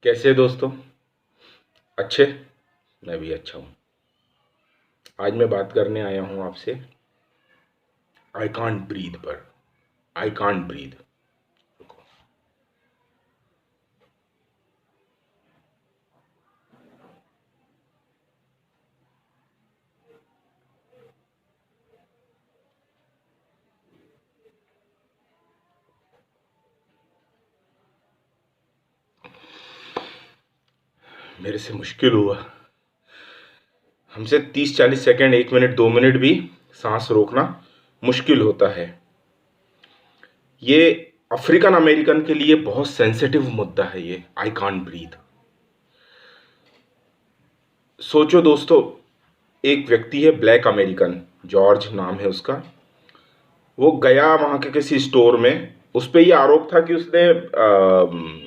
कैसे दोस्तों? अच्छे? मैं भी अच्छा हूँ। आज मैं बात करने आया हूँ आपसे आई कांट ब्रीथ पर। I can't breathe. मेरे से मुश्किल हुआ। हमसे 30-40 सेकंड, 1 मिनट, 2 मिनट भी सांस रोकना मुश्किल होता है। ये अफ्रीकन अमेरिकन के लिए बहुत सेंसिटिव मुद्दा है ये आई कांट ब्रीथ। सोचो दोस्तों, एक व्यक्ति है ब्लैक अमेरिकन, जॉर्ज नाम है उसका। वो गया वहाँ के किसी स्टोर में। उस पे ये आरोप था कि उसने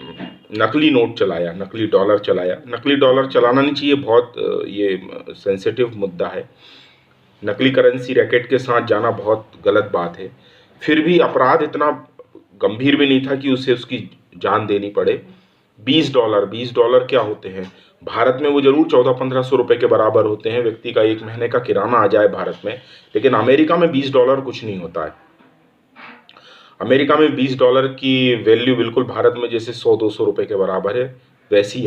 नकली नोट चलाया, नकली डॉलर चलाया। नकली डॉलर चलाना नहीं चाहिए, बहुत ये सेंसिटिव मुद्दा है। नकली करेंसी रैकेट के साथ जाना बहुत गलत बात है। फिर भी अपराध इतना गंभीर भी नहीं था कि उसे उसकी जान देनी पड़े। $20 क्या होते हैं? भारत में वो जरूर 1400-1500 रुपए के बराबर होते हैं। व्यक्ति का एक महीने का किराना आ जाए भारत में। लेकिन अमेरिका में $20 कुछ नहीं होता है। अमेरिका में $20 की वैल्यू बिल्कुल भारत में जैसे 100-200 रुपए के बराबर है, वैसी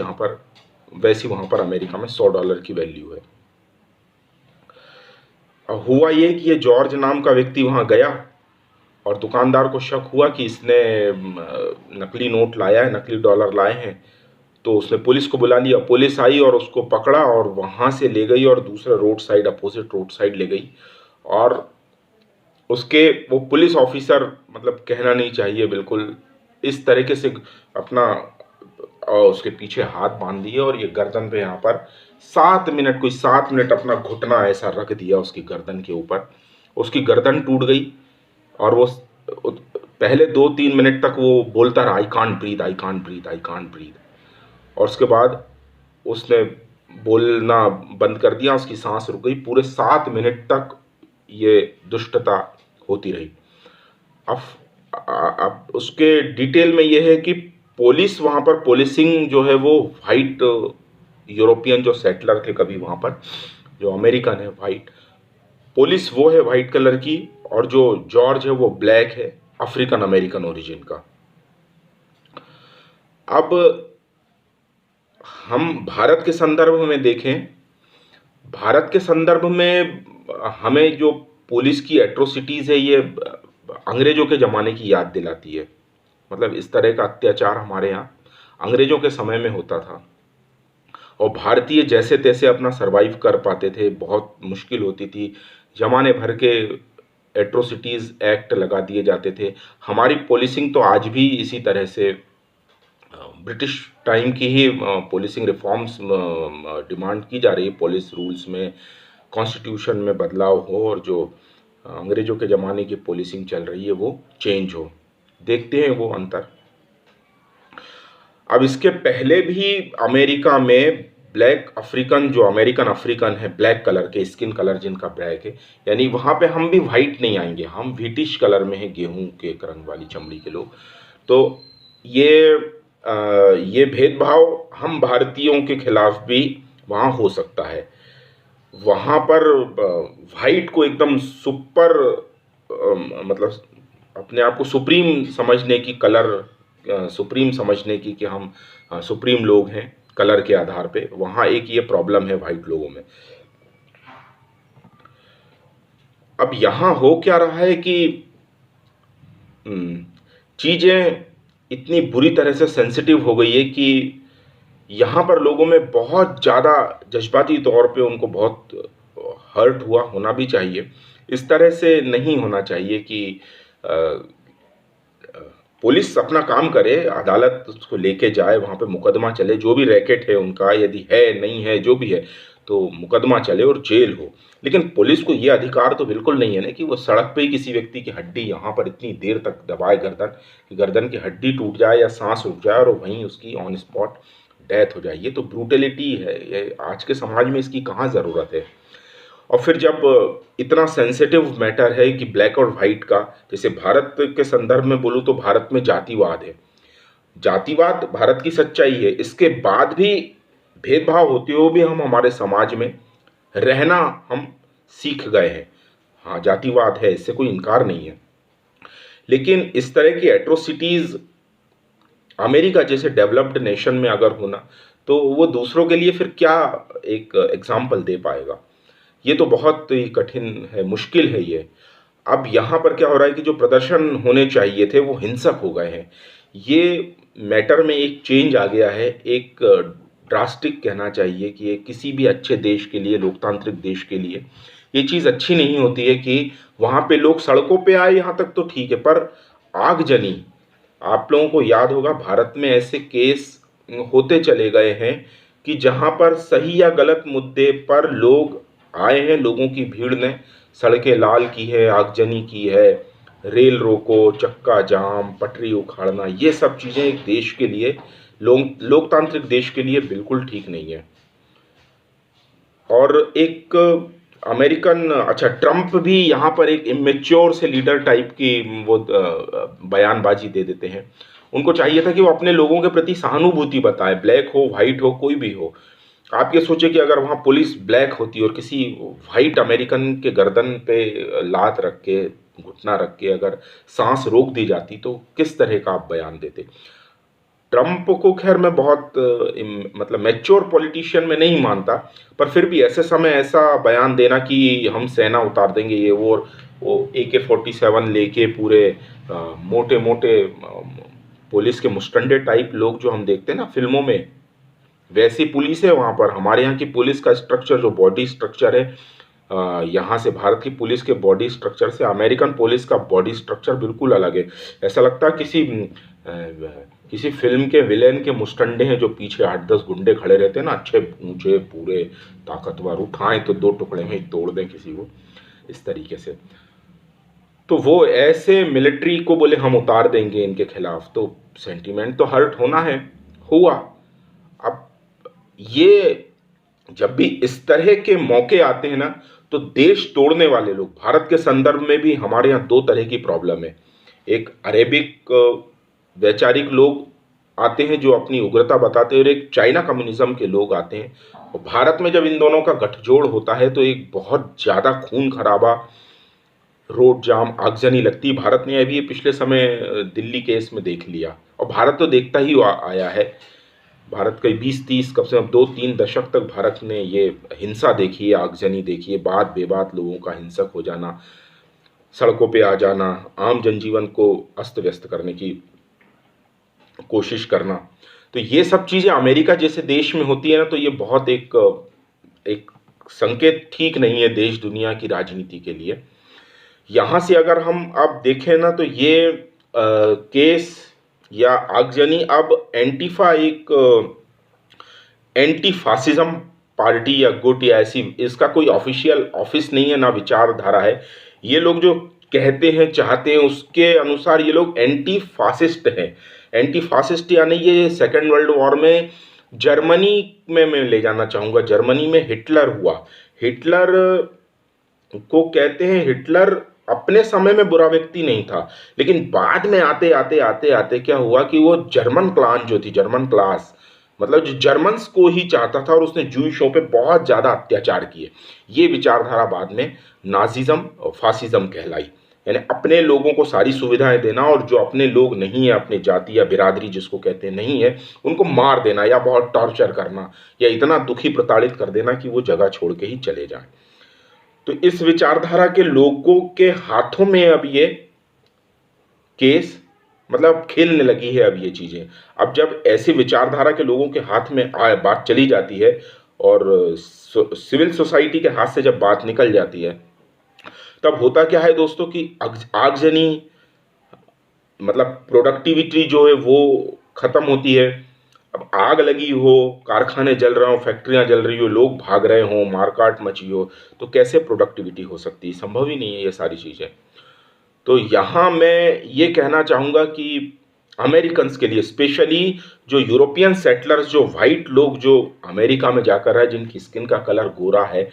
वहाँ पर अमेरिका में $100 की वैल्यू है। अब हुआ ये कि ये जॉर्ज नाम का व्यक्ति वहाँ गया और दुकानदार को शक हुआ कि इसने नकली नोट लाया है, नकली डॉलर लाए हैं। तो उसने पुलिस को बुला लिया। पुलिस आई और उसको पकड़ा और वहाँ से ले गई और दूसरा road side, opposite road side ले गई। और उसके वो पुलिस ऑफिसर, मतलब कहना नहीं चाहिए, बिल्कुल इस तरीके से अपना उसके पीछे हाथ बांध दिए और ये गर्दन पे यहाँ पर 7 मिनट, कोई 7 मिनट अपना घुटना ऐसा रख दिया उसकी गर्दन के ऊपर। उसकी गर्दन टूट गई और वो पहले 2-3 मिनट तक वो बोलता रहा I can't breathe, I can't breathe, I can't breathe. और उसके बाद उसने बोलना बंद कर दिया, उसकी सांस रुक गई। पूरे 7 मिनट तक ये दुष्टता होती रही। अब उसके डिटेल में ये है कि पुलिस वहाँ पर, पुलिसिंग जो है वो वाइट यूरोपियन जो सेटलर थे कभी वहाँ पर, जो अमेरिकन है वाइट, पुलिस वो है वाइट कलर की, और जो जॉर्ज है वो ब्लैक है, अफ्रीकन अमेरिकन ओरिजिन का। अब हम भारत के संदर्भ में देखें, भारत के संदर्भ में हमें जो पुलिस की एट्रोसिटीज़ है ये अंग्रेज़ों के ज़माने की याद दिलाती है। मतलब इस तरह का अत्याचार हमारे यहाँ अंग्रेज़ों के समय में होता था और भारतीय जैसे तैसे अपना सरवाइव कर पाते थे। बहुत मुश्किल होती थी। ज़माने भर के एट्रोसिटीज़ एक्ट लगा दिए जाते थे। हमारी पुलिसिंग तो आज भी इसी तरह से ब्रिटिश टाइम की ही पुलिसिंग रिफॉर्म्स डिमांड की जा रही है। पुलिस रूल्स में, कॉन्स्टिट्यूशन में बदलाव हो और जो अंग्रेज़ों के ज़माने की पुलिसिंग चल रही है वो चेंज हो। देखते हैं वो अंतर। अब इसके पहले भी अमेरिका में ब्लैक अफ्रीकन, जो अमेरिकन अफ्रीकन है, ब्लैक कलर के, स्किन कलर जिनका ब्लैक है, यानी वहाँ पे हम भी वाइट नहीं आएंगे, हम व्हीटिश कलर में हैं, गेहूं के रंग वाली चमड़ी के लोग। तो ये भेदभाव हम भारतीयों के खिलाफ भी वहाँ हो सकता है। वहाँ पर वाइट को एकदम सुपर, मतलब अपने आप को सुप्रीम समझने की, कलर सुप्रीम समझने की कि हम सुप्रीम लोग हैं कलर के आधार पे, वहाँ एक ये प्रॉब्लम है वाइट लोगों में। अब यहाँ हो क्या रहा है कि चीज़ें इतनी बुरी तरह से सेंसिटिव हो गई है कि यहाँ पर लोगों में बहुत ज़्यादा जज्बाती तौर पे उनको बहुत हर्ट हुआ, होना भी चाहिए। इस तरह से नहीं होना चाहिए कि पुलिस अपना काम करे, अदालत उसको लेके जाए, वहाँ पे मुकदमा चले, जो भी रैकेट है उनका, यदि है नहीं है जो भी है तो मुकदमा चले और जेल हो। लेकिन पुलिस को ये अधिकार तो बिल्कुल नहीं है ना कि वो सड़क पे ही किसी व्यक्ति की हड्डी यहाँ पर इतनी देर तक दबाए गर्दन, कि गर्दन की हड्डी टूट जाए या सांस रुक जाए और वहीं उसकी ऑन स्पॉट डेथ हो जाए। ये तो ब्रूटलिटी है, ये आज के समाज में इसकी कहाँ ज़रूरत है। और फिर जब इतना सेंसिटिव मैटर है कि ब्लैक और वाइट का, जैसे भारत के संदर्भ में बोलूँ तो भारत में जातिवाद है। जातिवाद भारत की सच्चाई है, इसके बाद भी भेदभाव होते हुए भी हम हमारे समाज में रहना हम सीख गए हैं। हाँ, जातिवाद है, इससे कोई इनकार नहीं है, लेकिन इस तरह की एट्रोसिटीज अमेरिका जैसे डेवलप्ड नेशन में अगर होना, तो वो दूसरों के लिए फिर क्या एक एग्जाम्पल दे पाएगा। ये तो बहुत ही कठिन है, मुश्किल है ये। अब यहाँ पर क्या हो रहा है कि जो प्रदर्शन होने चाहिए थे वो हिंसक हो गए हैं। ये मैटर में एक चेंज आ गया है, एक ड्रास्टिक कहना चाहिए कि ये किसी भी अच्छे देश के लिए, लोकतांत्रिक देश के लिए ये चीज़ अच्छी नहीं होती है कि वहाँ पे लोग सड़कों पे आए, यहाँ तक तो ठीक है, पर आगजनी, आप लोगों को याद होगा भारत में ऐसे केस होते चले गए हैं कि जहाँ पर सही या गलत मुद्दे पर लोग आए हैं, लोगों की भीड़ ने सड़कें लाल की है, आगजनी की है, रेल रोको, चक्का जाम, पटरी उखाड़ना, ये सब चीज़ें एक देश के लिए, लोकतांत्रिक देश के लिए बिल्कुल ठीक नहीं है। और एक अमेरिकन, अच्छा ट्रम्प भी यहाँ पर एक इमेच्योर से लीडर टाइप की वो बयानबाजी दे देते हैं। उनको चाहिए था कि वो अपने लोगों के प्रति सहानुभूति बताएं, ब्लैक हो, वाइट हो, कोई भी हो। आप ये सोचिए कि अगर वहाँ पुलिस ब्लैक होती और किसी वाइट अमेरिकन के गर्दन पे लात रख के, घुटना रख के अगर सांस रोक दी जाती, तो किस तरह का आप बयान देते। ट्रंप को खैर मैं बहुत मतलब मैच्योर पॉलिटिशियन में नहीं मानता, पर फिर भी ऐसे समय ऐसा बयान देना कि हम सेना उतार देंगे, ये वो AK-47 लेके पूरे मोटे मोटे पुलिस के मुस्टंडे टाइप लोग जो हम देखते हैं ना फिल्मों में, वैसी पुलिस है वहाँ पर। हमारे यहाँ की पुलिस का स्ट्रक्चर, जो बॉडी स्ट्रक्चर है, यहाँ से भारत की पुलिस के बॉडी स्ट्रक्चर से अमेरिकन पुलिस का बॉडी स्ट्रक्चर बिल्कुल अलग है। ऐसा लगता है किसी फिल्म के विलेन के मुस्टंडे हैं, जो पीछे 8-10 गुंडे खड़े रहते हैं ना, अच्छे ऊंचे पूरे ताकतवर, उठाएं तो 2 टुकड़े में ही तोड़ दें किसी को, इस तरीके से। तो वो ऐसे मिलिट्री को बोले हम उतार देंगे इनके खिलाफ, तो सेंटीमेंट तो हर्ट होना है, हुआ। अब ये जब भी इस तरह के मौके आते हैं ना, तो देश तोड़ने वाले लोग, भारत के संदर्भ में भी हमारे यहाँ 2 तरह की प्रॉब्लम है। एक अरेबिक वैचारिक लोग आते हैं जो अपनी उग्रता बताते हैं, और एक चाइना कम्युनिज्म के लोग आते हैं। और भारत में जब इन दोनों का गठजोड़ होता है तो एक बहुत ज़्यादा खून खराबा, रोड जाम, आगजनी लगती। भारत ने अभी पिछले समय दिल्ली केस में देख लिया, और भारत तो देखता ही आया है। भारत के 20-30 कम से कम 2-3 दशक तक भारत ने ये हिंसा देखी है, आगजनी देखी है, बात बेबात लोगों का हिंसक हो जाना, सड़कों पे आ जाना, आम जनजीवन को अस्त व्यस्त करने की कोशिश करना। तो ये सब चीज़ें अमेरिका जैसे देश में होती है ना, तो ये बहुत एक संकेत ठीक नहीं है देश दुनिया की राजनीति के लिए। यहाँ से अगर हम अब देखें ना, तो ये केस या आगजनी अब एंटीफा, एक एंटी फासिज्म पार्टी या गुट या ऐसी, इसका कोई ऑफिशियल ऑफिस नहीं है, ना विचारधारा है। ये लोग जो कहते हैं, चाहते हैं, उसके अनुसार ये लोग एंटी फासिस्ट हैं। एंटी फासिस्ट यानी ये सेकेंड वर्ल्ड वॉर में जर्मनी में मैं ले जाना चाहूँगा। जर्मनी में हिटलर हुआ, हिटलर को कहते हैं, हिटलर अपने समय में बुरा व्यक्ति नहीं था, लेकिन बाद में आते आते आते आते क्या हुआ कि वो जर्मन क्लान जो थी, जर्मन क्लास, मतलब जो जर्मन्स को ही चाहता था, और उसने जूइशों पे बहुत ज़्यादा अत्याचार किए। ये विचारधारा बाद में नाजिज्म और फासिज्म कहलाई, यानी अपने लोगों को सारी सुविधाएं देना, और जो अपने लोग नहीं है, अपने जाति या बिरादरी जिसको कहते हैं नहीं है, उनको मार देना या बहुत टॉर्चर करना, या इतना दुखी प्रताड़ित कर देना कि वो जगह छोड़ के ही चले जाएं। तो इस विचारधारा के लोगों के हाथों में अब ये केस मतलब खेलने लगी है अब ये चीज़ें। अब जब ऐसी विचारधारा के लोगों के हाथ में बात चली जाती है, और सिविल सोसाइटी के हाथ से जब बात निकल जाती है, तब होता क्या है दोस्तों कि आगजनी, मतलब प्रोडक्टिविटी जो है वो ख़त्म होती है। अब आग लगी हो, कारखाने जल रहे हो, फैक्ट्रियां जल रही हो, लोग भाग रहे हो, मारकाट मची हो, तो कैसे प्रोडक्टिविटी हो सकती है? संभव ही नहीं है ये सारी चीज़ें। तो यहाँ मैं ये कहना चाहूँगा कि अमेरिकन्स के लिए, स्पेशली जो यूरोपियन सेटलर्स, जो वाइट लोग जो अमेरिका में जाकर है, जिनकी स्किन का कलर गोरा है,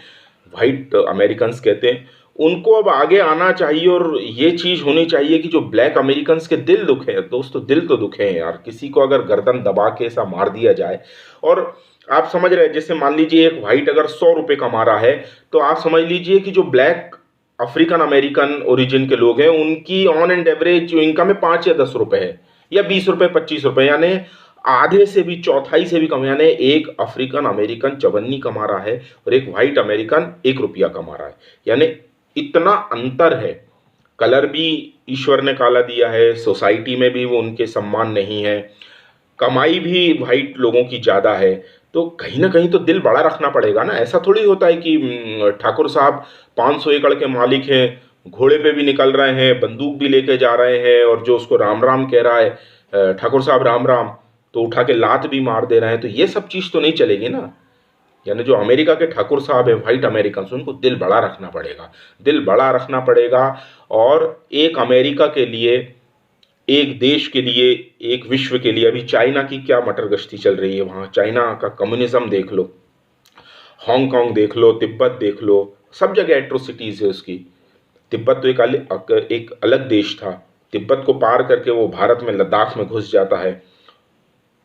वाइट अमेरिकन्स कहते हैं, उनको अब आगे आना चाहिए और ये चीज़ होनी चाहिए कि जो ब्लैक अमेरिकन्स के दिल दुखे हैं दोस्तों, दिल तो दुखे हैं यार, किसी को अगर गर्दन दबा के ऐसा मार दिया जाए। और आप समझ रहे हैं, जैसे मान लीजिए एक वाइट अगर 100 रुपये कमा रहा है, तो आप समझ लीजिए कि जो ब्लैक अफ्रीकन अमेरिकन ओरिजिन के लोग हैं उनकी ऑन एंड एवरेज जो इनकम है 5 या 10 रुपये है, या 20 रुपये 25 रुपये, यानी आधे से भी चौथाई से भी कम। यानी एक अफ्रीकन अमेरिकन 54 कमा रहा है और एक वाइट अमेरिकन 1 रुपया कमा रहा है, यानी इतना अंतर है। कलर भी ईश्वर ने काला दिया है, सोसाइटी में भी वो उनके सम्मान नहीं है, कमाई भी वाइट लोगों की ज़्यादा है। तो कहीं ना कहीं तो दिल बड़ा रखना पड़ेगा ना। ऐसा थोड़ी होता है कि ठाकुर साहब 500 एकड़ के मालिक हैं, घोड़े पे भी निकल रहे हैं, बंदूक भी लेके जा रहे हैं, और जो उसको राम राम कह रहा है ठाकुर साहब राम राम, तो उठा के लात भी मार दे रहे हैं। तो ये सब चीज़ तो नहीं चलेगी ना। यानी जो अमेरिका के ठाकुर साहब है वाइट अमेरिकन, उनको दिल बड़ा रखना पड़ेगा, दिल बड़ा रखना पड़ेगा। और एक अमेरिका के लिए, एक देश के लिए, एक विश्व के लिए, अभी चाइना की क्या मटर गश्ती चल रही है वहाँ, चाइना का कम्युनिज्म देख लो, हांगकांग देख लो, तिब्बत देख लो, सब जगह एट्रोसिटीज़ है उसकी। तिब्बत तो एक अलग देश था, तिब्बत को पार करके वो भारत में लद्दाख में घुस जाता है,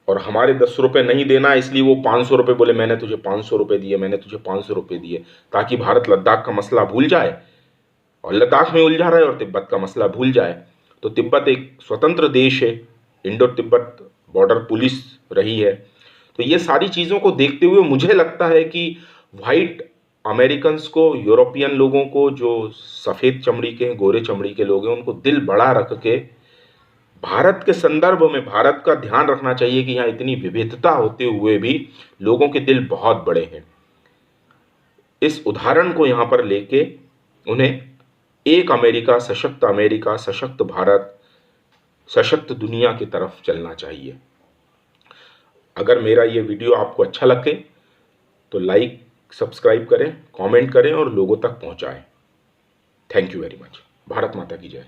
और हमारे 10 रुपये नहीं देना इसलिए वो 500 रुपये बोले, मैंने तुझे 500 रुपये दिए, मैंने तुझे 500 रुपये दिए, ताकि भारत लद्दाख का मसला भूल जाए, और लद्दाख में उलझा रहे और तिब्बत का मसला भूल जाए। तो तिब्बत एक स्वतंत्र देश है, इंडो तिब्बत बॉर्डर पुलिस रही है। तो ये सारी चीज़ों को देखते हुए मुझे लगता है कि वाइट अमेरिकन्स को, यूरोपियन लोगों को, जो सफ़ेद चमड़ी के हैं, गोरे चमड़ी के लोग हैं, उनको दिल बड़ा रख के भारत के संदर्भ में भारत का ध्यान रखना चाहिए कि यहाँ इतनी विविधता होते हुए भी लोगों के दिल बहुत बड़े हैं। इस उदाहरण को यहाँ पर लेके उन्हें एक अमेरिका, सशक्त भारत, सशक्त दुनिया की तरफ चलना चाहिए। अगर मेरा ये वीडियो आपको अच्छा लगे तो लाइक, सब्सक्राइब करें, कमेंट करें और लोगों तक पहुंचाएं। Thank you very much. Bharat माता की जय।